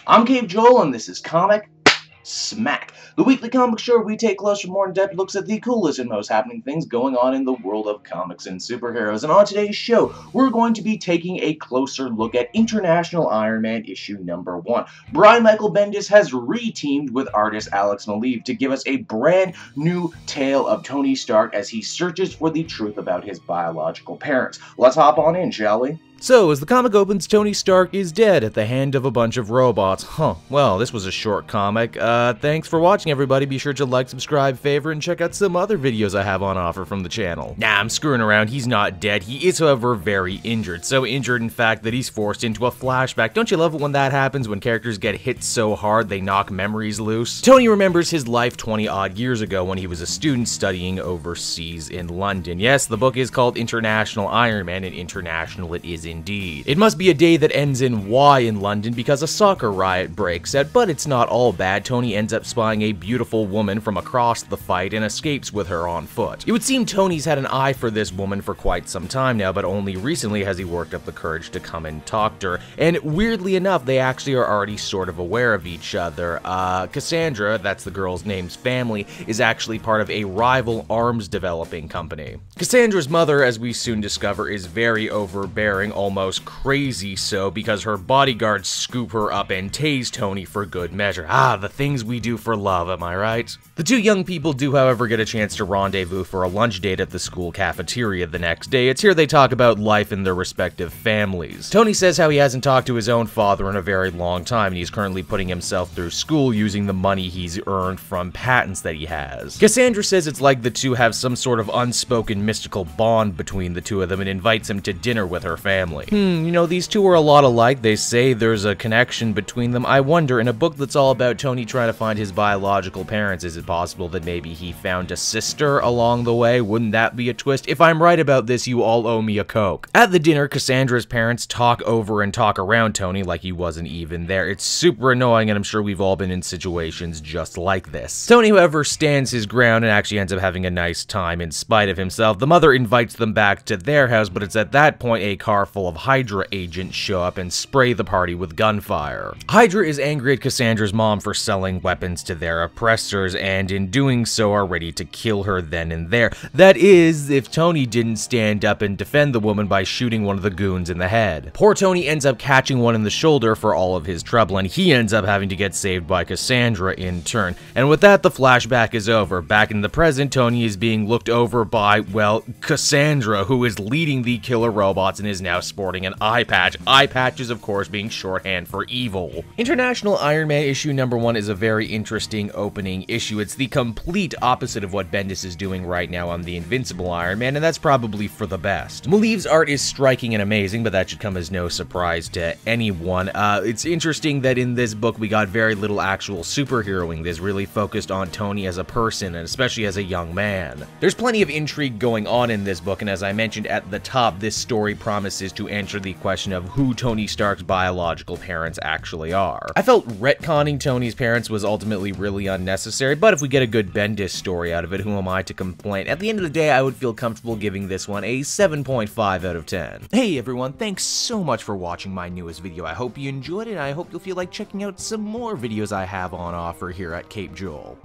I'm Cave Joel, and this is Comic Smack, the weekly comic show where we take closer, more in-depth looks at the coolest and most happening things going on in the world of comics and superheroes. And on today's show, we're going to be taking a closer look at International Iron Man issue number 1. Brian Michael Bendis has re-teamed with artist Alex Maleev to give us a brand new tale of Tony Stark as he searches for the truth about his biological parents. Let's hop on in, shall we? So, as the comic opens, Tony Stark is dead at the hand of a bunch of robots. Well, this was a short comic. Thanks for watching, everybody. Be sure to like, subscribe, favorite, and check out some other videos I have on offer from the channel. Nah, I'm screwing around. He's not dead. He is, however, very injured. So injured, in fact, that he's forced into a flashback. Don't you love it when that happens, when characters get hit so hard they knock memories loose? Tony remembers his life 20-odd years ago when he was a student studying overseas in London. Yes, the book is called International Iron Man, and international it is indeed. It must be a day that ends in Y in London because a soccer riot breaks out, but it's not all bad. Tony ends up spying a beautiful woman from across the fight and escapes with her on foot. It would seem Tony's had an eye for this woman for quite some time now, but only recently has he worked up the courage to come and talk to her. And weirdly enough, they actually are already sort of aware of each other. Cassandra, that's the girl's name's family, is actually part of a rival arms developing company. Cassandra's mother, as we soon discover, is very overbearing, almost crazy so, because her bodyguards scoop her up and tase Tony for good measure. The things we do for love, am I right? The two young people do, however, get a chance to rendezvous for a lunch date at the school cafeteria the next day. It's here they talk about life in their respective families. Tony says how he hasn't talked to his own father in a very long time, and he's currently putting himself through school using the money he's earned from patents that he has. Cassandra says it's like the two have some sort of unspoken mystical bond between the two of them and invites him to dinner with her family. You know, these two are a lot alike. They say there's a connection between them. I wonder, in a book that's all about Tony trying to find his biological parents, is it possible that maybe he found a sister along the way? Wouldn't that be a twist? If I'm right about this, you all owe me a Coke. At the dinner, Cassandra's parents talk over and talk around Tony like he wasn't even there. It's super annoying, and I'm sure we've all been in situations just like this. Tony, however, stands his ground and actually ends up having a nice time in spite of himself. The mother invites them back to their house, but it's at that point a car full of Hydra agents show up and spray the party with gunfire. Hydra is angry at Cassandra's mom for selling weapons to their oppressors, and in doing so are ready to kill her then and there. That is, if Tony didn't stand up and defend the woman by shooting one of the goons in the head. Poor Tony ends up catching one in the shoulder for all of his trouble, and he ends up having to get saved by Cassandra in turn. And with that, the flashback is over. Back in the present, Tony is being looked over by, well, Cassandra, who is leading the killer robots and is now sporting an eye patch. Eye patches, of course, being shorthand for evil. International Iron Man issue number 1 is a very interesting opening issue. It's the complete opposite of what Bendis is doing right now on the Invincible Iron Man, and that's probably for the best. Maleev's art is striking and amazing, but that should come as no surprise to anyone. It's interesting that in this book we got very little actual superheroing. This really focused on Tony as a person, and especially as a young man. There's plenty of intrigue going on in this book, and as I mentioned at the top, this story promises to answer the question of who Tony Stark's biological parents actually are. I felt retconning Tony's parents was ultimately really unnecessary, but if we get a good Bendis story out of it, who am I to complain? At the end of the day, I would feel comfortable giving this one a 7.5 out of 10. Hey everyone, thanks so much for watching my newest video. I hope you enjoyed it, and I hope you'll feel like checking out some more videos I have on offer here at Cape Joel.